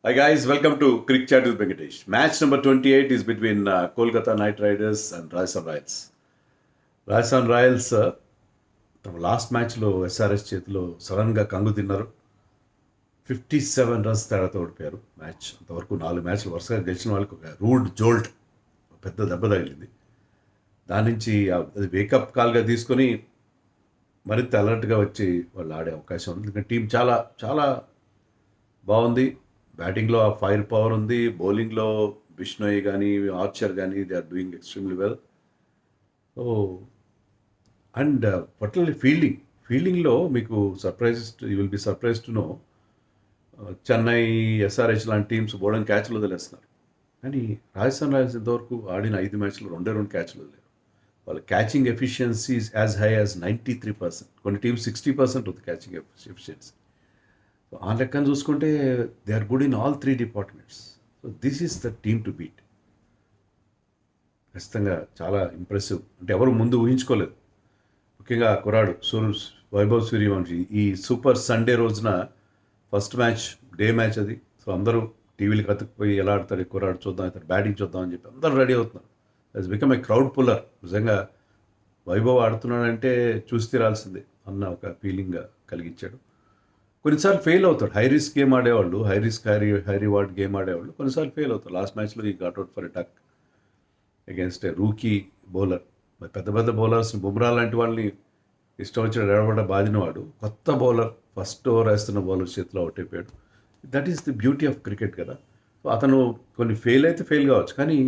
Hi guys, welcome to Cricket Chat with Venkatesh. Match number 28 is between Kolkata Knight Riders and Rajasthan Royals. Rajasthan Royals తమ last మ్యాచ్లో SRS చేతిలో సడన్గా కంగు తిన్నారు. 57 runs తేడాతో ఓడిపోయారు. Match అంతవరకు 4 మ్యాచ్లు వరుసగా గెలిచిన వాళ్ళకి ఒక రూడ్ జోల్ట్ పెద్ద దెబ్బ తగిలింది. దాని నుంచి అది వేకప్ కాల్గా తీసుకొని మరింత అలర్ట్గా వచ్చి వాళ్ళు ఆడే అవకాశం ఉంది. ఎందుకంటే టీం చాలా చాలా బాగుంది. బ్యాటింగ్లో ఆ ఫైర్ పవర్ ఉంది. బౌలింగ్లో బిష్నోయ్ కానీ ఆర్చర్ కానీ they are doing extremely well. So and particularly ఫీల్డింగ్లో మీకు you will be surprise to know Chennai, SRH లాంటి టీమ్స్ బోల్డెన్ క్యాచ్లు వదిలేస్తున్నారు. కానీ రాజస్థాన్ రాయల్స్ ఇంతవరకు ఆడిన 5 మ్యాచ్లు 2 క్యాచ్లు వదిలేరు. వాళ్ళ catching efficiency is as high as 93%. కొన్ని టీమ్స్ 60% ఉంది క్యాచింగ్ ఎఫిషియన్సీ. సో ఆ లెక్కను చూసుకుంటే they are good in all 3 departments. So this is the team to beat. ఖచ్చితంగా చాలా ఇంప్రెసివ్. అంటే ఎవరు ముందు ఊహించుకోలేదు. ముఖ్యంగా కుర్రాడు వైభవ్ సూర్యవంశీ ఈ సూపర్ సండే రోజున ఫస్ట్ మ్యాచ్, డే మ్యాచ్ అది. సో అందరూ టీవీలకు అతుక్కుపోయి ఎలా ఆడతాడు కుర్రాడు, చూద్దాం ఇతను బ్యాటింగ్ చూద్దాం అని చెప్పి అందరూ రెడీ అవుతున్నారు. It's become a crowd puller. నిజంగా వైభవ్ ఆడుతున్నాడంటే చూసి తీరాల్సిందే అన్న ఒక ఫీలింగ్ కలిగించాడు. కొన్నిసార్లు ఫెయిల్ అవుతాడు. హై రిస్క్ గేమ్ ఆడేవాళ్ళు, హై రివార్డ్ గేమ్ ఆడేవాళ్ళు కొన్నిసార్లు ఫెయిల్ అవుతారు. లాస్ట్ మ్యాచ్లో ఈ గాట్ అవుట్ ఫర్ ఎ టక్ అగేన్స్ట్ ఏ రూకీ బౌలర్. పెద్ద పెద్ద బౌలర్స్ని, బుమ్రా లాంటి వాళ్ళని ఇష్టం వచ్చిన ఎడబడ్డ బాధినవాడు కొత్త బౌలర్, ఫస్ట్ ఓవర్ వేస్తున్న బౌలర్ చేతిలో అవుట్ అయిపోయాడు. That is the beauty of cricket కదా. సో అతను కొన్ని ఫెయిల్ అయితే ఫెయిల్ కావచ్చు, కానీ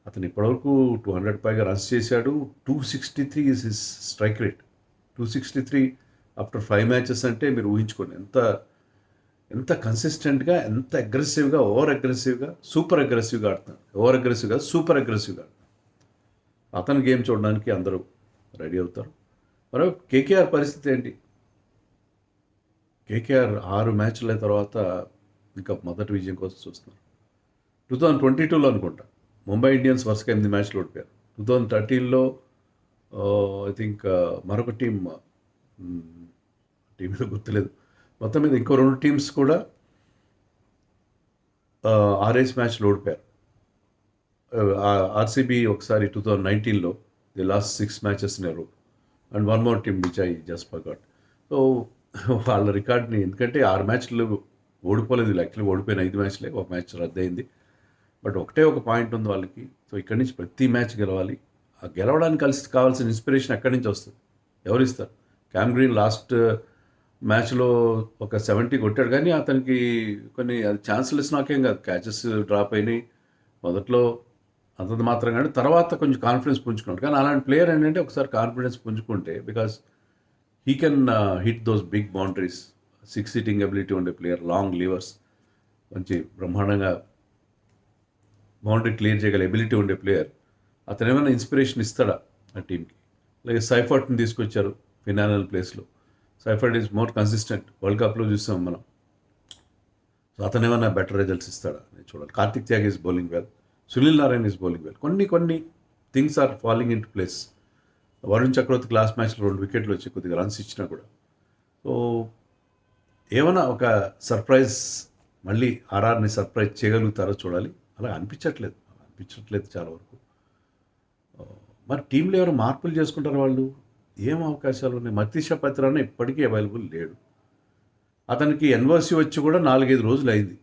అతను ఇప్పటివరకు 200 పైగా రన్స్ చేశాడు. 263 is his strike rate. 263 after 5 matches అంటే మీరు ఊహించుకోండి ఎంత కన్సిస్టెంట్గా, ఎంత అగ్రెసివ్గా, సూపర్ అగ్రెసివ్గా ఆడుతున్నాడు. ఓవర్ అగ్రెసివ్గా, సూపర్ అగ్రెసివ్గా ఆడుతున్నాడు. అతని గేమ్ చూడడానికి అందరూ రెడీ అవుతారు. మరో కేకేఆర్ పరిస్థితి ఏంటి? కేకేఆర్ 6 మ్యాచ్ల తర్వాత ఇంకా మొదటి విజయం కోసం చూస్తున్నారు. 2022లో అనుకుంటా ముంబై ఇండియన్స్ వరుసగా 8 మ్యాచ్లు ఓడిపోయారు. 2013లో ఐ థింక్ మరొక టీంలో గుర్తులేదు. మొత్తం మీద ఇంకో 2 టీమ్స్ కూడా 6 మ్యాచ్లు ఓడిపోయారు. ఆర్సీబీ ఒకసారి 2019లో the last 6 matches in a row. And one more team which I just forgot. So వాళ్ళ రికార్డ్ని, ఎందుకంటే 6 మ్యాచ్లు ఓడిపోలేదు. యాక్చువల్లీ ఓడిపోయిన 5 మ్యాచ్లే, ఒక మ్యాచ్ రద్దయింది. బట్ ఒకటే ఒక పాయింట్ ఉంది వాళ్ళకి. సో ఇక్కడి నుంచి ప్రతి మ్యాచ్ గెలవాలి. ఆ గెలవడానికి కావాల్సిన ఇన్స్పిరేషన్ ఎక్కడి నుంచి వస్తుంది? ఎవరిస్తారు? క్యామ్ గ్రీన్ లాస్ట్ మ్యాచ్లో ఒక 70 కొట్టాడు, కానీ అతనికి కొన్ని అది ఛాన్స్లెస్ నాకేం కాదు, క్యాచెస్ డ్రాప్ అయినాయి మొదట్లో అంతంత మాత్రం, కానీ తర్వాత కొంచెం కాన్ఫిడెన్స్ పుంజుకున్నాడు. కానీ అలాంటి ప్లేయర్ ఏంటంటే ఒకసారి కాన్ఫిడెన్స్ పుంజుకుంటే, because he can hit those big boundaries. 6 hitting ability ఉండే ప్లేయర్, లాంగ్ లీవర్స్, మంచి బ్రహ్మాండంగా బౌండరీ క్లియర్ చేయగల ఎబిలిటీ ఉండే ప్లేయర్. అతను ఏమైనా ఇన్స్పిరేషన్ ఇస్తాడా ఆ టీంకి? అలాగే సైఫర్ట్ని తీసుకొచ్చారు ఫినానల్ ప్లేస్లో. సైఫర్ట్ ఈజ్ మోర్ కన్సిస్టెంట్. వరల్డ్ కప్లో చూసాం మనం. సో అతను ఏమైనా బెటర్ రిజల్ట్స్ ఇస్తాడా నేను చూడాలి. Kartik Tyagi is bowling well, Sunil Narine is bowling well. కొన్ని things are falling in to place. Varun చక్రవర్తికి లాస్ట్ మ్యాచ్లో 2 వికెట్లు వచ్చి కొద్దిగా రన్స్ ఇచ్చినా కూడా. సో ఏమైనా ఒక సర్ప్రైజ్, మళ్ళీ ఆర్ఆర్ని సర్ప్రైజ్ చేయగలుగుతారో చూడాలి. అలా అనిపించట్లేదు చాలా వరకు. మరి టీంలో ఎవరు మార్పులు చేసుకుంటారు వాళ్ళు? ఏం అవకాశాలు ఉన్నాయి? మతీష పత్రాన ఇప్పటికీ అవైలబుల్ లేడు. అతనికి ఎన్ఓసి వచ్చి కూడా 4-5 రోజులు అయింది.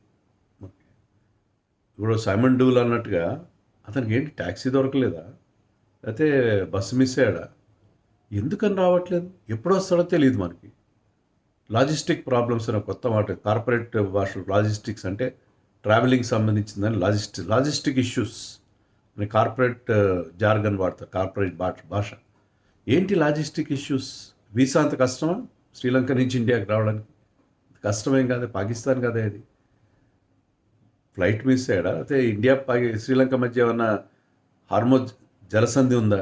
ఇప్పుడు సైమన్ డూల్ అన్నట్టుగా అతనికి ఏంటి ట్యాక్సీ దొరకలేదా, లేకపోతే బస్సు మిస్ అయ్యాడా? ఎందుకని రావట్లేదు? ఎప్పుడు వస్తాడో తెలియదు మనకి. లాజిస్టిక్ ప్రాబ్లమ్స్ అనే కొత్త మాట, కార్పొరేట్ భాషలో లాజిస్టిక్స్ అంటే ట్రావెలింగ్ సంబంధించిందని లాజిస్టిక్ ఇష్యూస్ అని కార్పొరేట్ జార్గన్ వాడతారు, కార్పొరేట్ భాష. ఏంటి లాజిస్టిక్ ఇష్యూస్? వీసా అంత కష్టమా శ్రీలంక నుంచి ఇండియాకి రావడానికి? కష్టమేం కాదు, పాకిస్తాన్ కదా ఇది. ఫ్లైట్ మిస్ అయ్యాడా, అయితే ఇండియా శ్రీలంక మధ్య ఏమన్నా హార్మోజ్ జలసంధి ఉందా?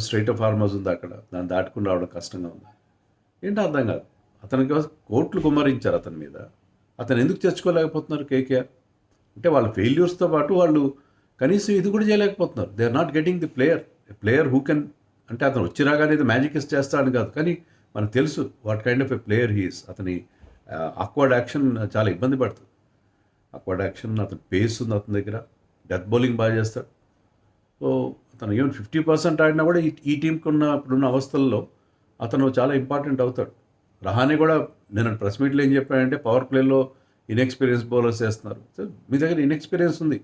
స్ట్రైట్ ఆఫ్ హార్మోజ్ ఉందా అక్కడ? దాన్ని దాటుకుని రావడం కష్టంగా ఉందా? ఏంటో అర్థం కాదు. అతనికి కోట్లు కుమ్మరించారు అతని మీద. అతను ఎందుకు తెచ్చుకోలేకపోతున్నారు కేకేఆర్? అంటే వాళ్ళ ఫెయిల్యూర్స్తో పాటు వాళ్ళు కనీసం ఇది కూడా చేయలేకపోతున్నారు. They are not getting the player who can. అంటే అతను వచ్చి రాగానే మ్యాజిక్ చేస్తాడని కాదు, కానీ మనకు తెలుసు what kind of a player he is. అతని ఆక్వర్డ్ యాక్షన్ చాలా ఇబ్బంది పడుతుంది. అక్వర్డ్ యాక్షన్, అతని పేస్ ఉంది అతని దగ్గర, డెత్ బౌలింగ్ బాగా చేస్తాడు. సో అతను ఈవెన్ 50% ఆడినా కూడా ఈ టీంకి ఇప్పుడున్న అవస్థల్లో అతను చాలా ఇంపార్టెంట్ అవుతాడు. రహానే కూడా నేను ప్రెస్ మీట్లో ఏం చెప్పానంటే పవర్ ప్లేలో ఇన్ఎక్స్పీరియన్స్ బౌలర్స్ వేస్తున్నారు. సో మీ దగ్గర ఇన్ఎక్స్పీరియన్స్ ఉంది.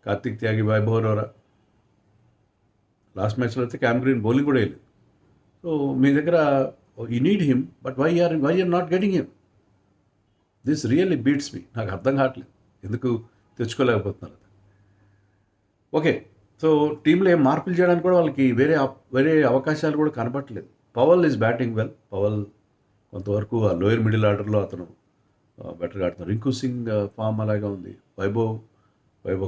కార్తిక్ త్యాగి, వైభవ్ రోరా, లాస్ట్ మ్యాచ్లో అయితే క్యామ్ గ్రీన్ బౌలింగ్ కూడా వేయలేదు. సో మీ దగ్గర you need him, but why are not getting him? This really beats me. నాకు అర్థం కావట్లేదు ఎందుకు తెచ్చుకోలేకపోతున్నారు. ఓకే, సో టీంలో ఏం మార్పులు చేయడానికి కూడా వాళ్ళకి వేరే అవకాశాలు కూడా కనబట్టలేదు. Powell is batting well. Powell కొంతవరకు ఆ లోయర్ మిడిల్ ఆర్డర్లో అతను బెటర్గా ఆడుతున్నారు. రింకు సింగ్ ఫామ్ అలాగే ఉంది. వైభవ్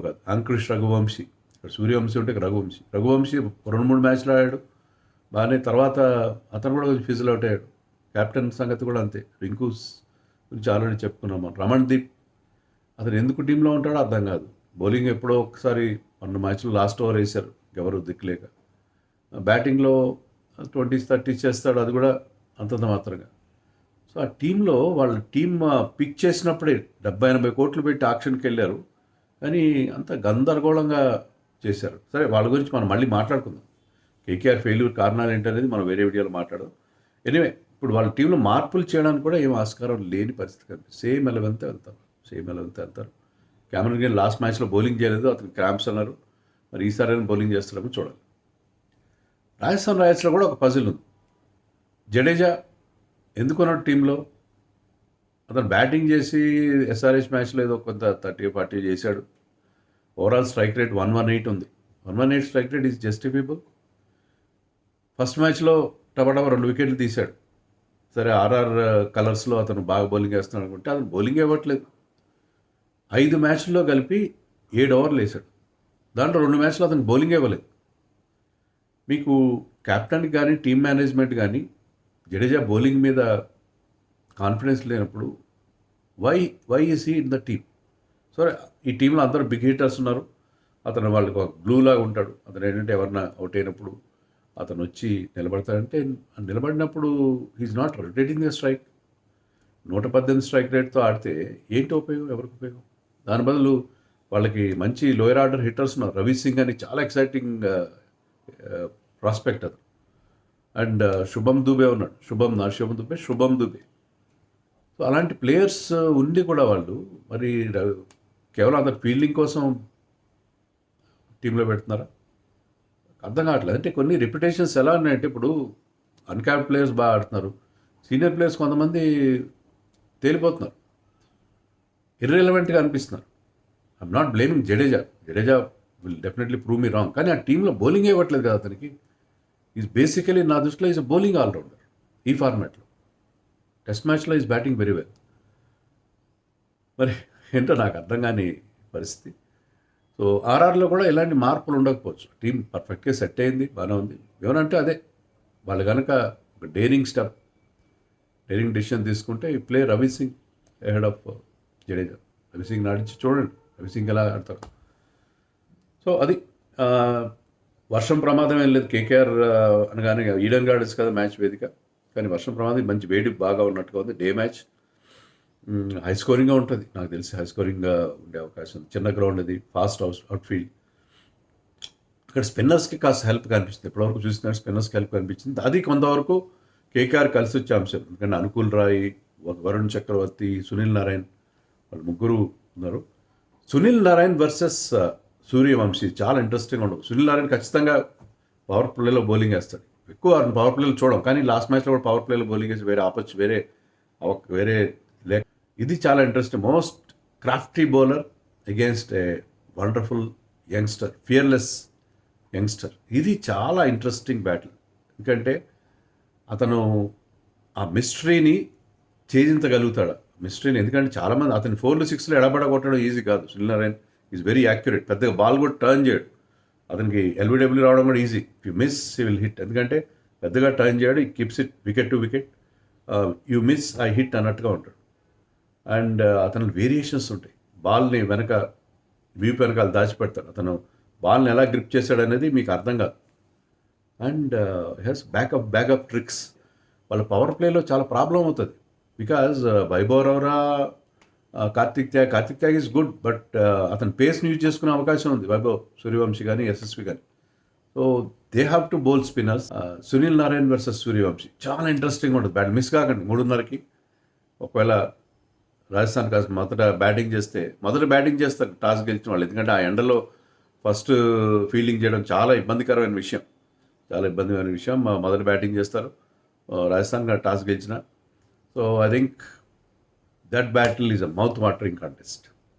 కాదు, అంకుష్ రఘువంశీ. ఇక్కడ సూర్యవంశీ ఉంటే రఘువంశీ 2-3 మ్యాచ్లు ఆడాడు బాగానే. తర్వాత అతను కూడా కొంచెం ఫిజిల్ అవుట్ అయ్యాడు. కెప్టెన్ సంగతి కూడా అంతే. రింకు గురించి ఆల్రెడీ చెప్పుకున్నాం మనం. రమణ్దీప్ అతను ఎందుకు టీంలో ఉంటాడో అర్థం కాదు. బౌలింగ్ ఎప్పుడో ఒకసారి 2 మ్యాచ్లు లాస్ట్ ఓవర్ వేశారు ఎవరు దిక్కులేక. బ్యాటింగ్లో 20s 30s చేస్తాడు, అది కూడా అంతంత మాత్రంగా. సో ఆ టీంలో వాళ్ళ టీమ్ పిక్ చేసినప్పుడే 70-80 కోట్లు పెట్టి ఆక్షన్కి వెళ్ళారు, కానీ అంత గందరగోళంగా చేశారు. సరే, వాళ్ళ గురించి మనం మళ్ళీ మాట్లాడుకుందాం. కేకేఆర్ ఫెయిల్యూర్ కారణాలు ఏంటనేది మనం వేరే వీడియోలో మాట్లాడదాం. ఎనీవే, ఇప్పుడు వాళ్ళ టీంలో మార్పులు చేయడానికి కూడా ఏం ఆస్కారం లేని పరిస్థితి కనిపిస్తుంది. సేమ్ 11తో వెళ్తారు. క్యామరన్ గ్రీన్ లాస్ట్ మ్యాచ్లో బౌలింగ్ చేయలేదు, అతను క్రాంప్స్ అన్నారు. మరి ఈసారి బౌలింగ్ చేస్తారని చూడాలి. రాజస్థాన్ రాయల్స్లో కూడా ఒక పజిల్ ఉంది. జడేజా ఎందుకున్నాడు టీంలో? అతను బ్యాటింగ్ చేసి ఎస్ఆర్హెచ్ మ్యాచ్లో ఏదో కొంత 30-40 చేశాడు. ఓవరాల్ స్ట్రైక్ రేట్ 118 ఉంది. 118 స్ట్రైక్ రేట్ ఈజ్ జస్టిఫియబుల్. ఫస్ట్ మ్యాచ్లో టబటబా 2 వికెట్లు తీశాడు. సరే, ఆర్ఆర్ కలర్స్లో అతను బాగా బౌలింగ్ వేస్తున్నాడు అనుకుంటే అతను బౌలింగ్ ఇవ్వట్లేదు. 5 మ్యాచ్ల్లో కలిపి 7 ఓవర్లు వేశాడు. దాంట్లో 2 మ్యాచ్లో అతను బౌలింగ్ ఇవ్వలేదు. మీకు కెప్టెన్కి కానీ టీమ్ మేనేజ్మెంట్ కానీ జడేజా బౌలింగ్ మీద కాన్ఫిడెన్స్ లేనప్పుడు why is he in the team? సరే, ఈ టీంలో అందరూ బిగ్ హిట్టర్స్ ఉన్నారు. అతను వాళ్ళకి ఒక గ్లూ లాగా ఉంటాడు. అతను ఏంటంటే ఎవరన్నా అవుట్ అయినప్పుడు అతను వచ్చి నిలబడతాడంటే, నిలబడినప్పుడు he's not rotating the strike. 118 strike రేట్తో ఆడితే ఏంటి ఉపయోగం? ఎవరికి ఉపయోగం? దాని బదులు వాళ్ళకి మంచి లోయర్ ఆర్డర్ హిట్టర్స్ ఉన్నారు. రవి సింగ్ అని చాలా ఎక్సైటింగ్ ప్రాస్పెక్ట్ అతను. అండ్ శుభం దుబే ఉన్నాడు. శుభం దుబే. సో అలాంటి ప్లేయర్స్ ఉండి కూడా వాళ్ళు మరి కేవలం అతను ఫీల్డింగ్ కోసం టీంలో పెడుతున్నారా? అర్థం కావట్లేదు. అంటే కొన్ని రెప్యుటేషన్స్ ఎలా ఉన్నాయంటే, ఇప్పుడు అన్క్యాప్డ్ ప్లేయర్స్ బాగా ఆడుతున్నారు, సీనియర్ ప్లేయర్స్ కొంతమంది తేలిపోతున్నారు, ఇర్రెలవెంట్గా అనిపిస్తున్నారు. I'm not blaming Jadeja will definitely prove me wrong, కానీ ఆ టీంలో బౌలింగ్ ఇవ్వట్లేదు కదా అతనికి. ఈజ్ బేసికలీ నా దృష్టిలో ఈజ్ బౌలింగ్ ఆల్రౌండర్ ఈ ఫార్మాట్లో. టెస్ట్ మ్యాచ్లో ఈజ్ బ్యాటింగ్ వెరీ వెల్. మరి ఏంటో నాకు అర్థం కాని పరిస్థితి. సో ఆర్ఆర్లో కూడా ఎలాంటి మార్పులు ఉండకపోవచ్చు. టీం పర్ఫెక్ట్గా సెట్ అయింది, బాగానే ఉంది. ఏమనంటే అదే వాళ్ళు కనుక ఒక డేరింగ్ డెసిషన్ తీసుకుంటే ఈ play Ravi Singh head of Jadeja. Ravi Singh ఆడించి చూడండి, రవి సింగ్ ఎలా ఆడతారు. సో అది వర్షం ప్రమాదం ఏం లేదు. కేకేఆర్ అనగానే ఈడెన్ గార్డెన్స్ కదా మ్యాచ్ వేదిక, కానీ వర్షం ప్రమాదం మంచి వేడి బాగా ఉన్నట్టుగా ఉంది. డే మ్యాచ్ హై స్కోరింగ్గా ఉంటుంది, నాకు తెలిసి హై స్కోరింగ్గా ఉండే అవకాశం ఉంది. చిన్న గ్రౌండ్ అది, ఫాస్ట్ అవుట్ఫీల్డ్. ఇక్కడ స్పిన్నర్స్కి కాస్త హెల్ప్ కనిపిస్తుంది. ఇప్పటివరకు చూసినట్టు స్పిన్నర్స్కి హెల్ప్ కనిపించింది. అది కొంతవరకు కేకేఆర్ కలిసి వచ్చే అంశం. ఎందుకంటే అనుకూల్ రాయ్, వరుణ్ చక్రవర్తి, సునీల్ నారాయణ్, వాళ్ళు ముగ్గురు ఉన్నారు. సునీల్ నారాయణ్ వర్సెస్ సూర్యవంశీ చాలా ఇంట్రెస్టింగ్ ఉండవు. సునీల్ నారాయణ్ ఖచ్చితంగా పవర్ ప్లేలో బౌలింగ్ వేస్తాడు. ఎక్కువ పవర్ ప్లేలో చూడం, కానీ లాస్ట్ మ్యాచ్లో కూడా పవర్ ప్లేలో బౌలింగ్ వేసి వేరే లేక ఇది చాలా interesting. Most Crafty bowler against a wonderful youngster, fearless youngster. ఇది చాలా ఇంట్రెస్టింగ్ బ్యాటిల్. ఎందుకంటే అతను ఆ మిస్టరీని ఛేదించగలుగుతాడు. ఎందుకంటే చాలామంది అతని 4 6 ఎడబడ కొట్టడం ఈజీ కాదు. Sunil Narine is very accurate. పెద్దగా బాల్ కూడా టర్న్ చేయడు. అతనికి ఎల్బిడబ్ల్యూ రావడం కూడా easy. If you miss he will hit. ఎందుకంటే పెద్దగా టర్న్ చేయడు. ఈ keeps it wicket to wicket. You miss I hit అన్నట్టుగా ఉంటాడు. అండ్ అతను వేరియేషన్స్ ఉంటాయి. బాల్ని వీపు వెనకాల దాచిపెడతాడు. అతను బాల్ని ఎలా గ్రిప్ చేశాడు అనేది మీకు అర్థం కాదు. And has backup tricks. వాళ్ళ పవర్ ప్లేలో చాలా ప్రాబ్లం అవుతుంది. Because Vaibhav Arora Kartik Tyagi is good, but అతని పేస్ని యూజ్ చేసుకునే అవకాశం ఉంది వైభవ్ సూర్యవంశీ కానీ ఎస్ఎస్వి కానీ. So they have to bowl spinners. Sunil Narayan versus Suryavanshi చాలా ఇంట్రెస్టింగ్ ఉంటుంది. బ్యాట్ మిస్ కాకండి 3:30కి. ఒకవేళ రాజస్థాన్ కాస్త మొదట బ్యాటింగ్ చేస్తారు టాస్ గెలిచిన వాళ్ళు. ఎందుకంటే ఆ ఎండలో ఫస్ట్ ఫీల్డింగ్ చేయడం చాలా ఇబ్బందికరమైన విషయం. మొదట బ్యాటింగ్ చేస్తారు రాజస్థాన్ టాస్ గెలిచిన. So I think that battle is a mouth watering contest.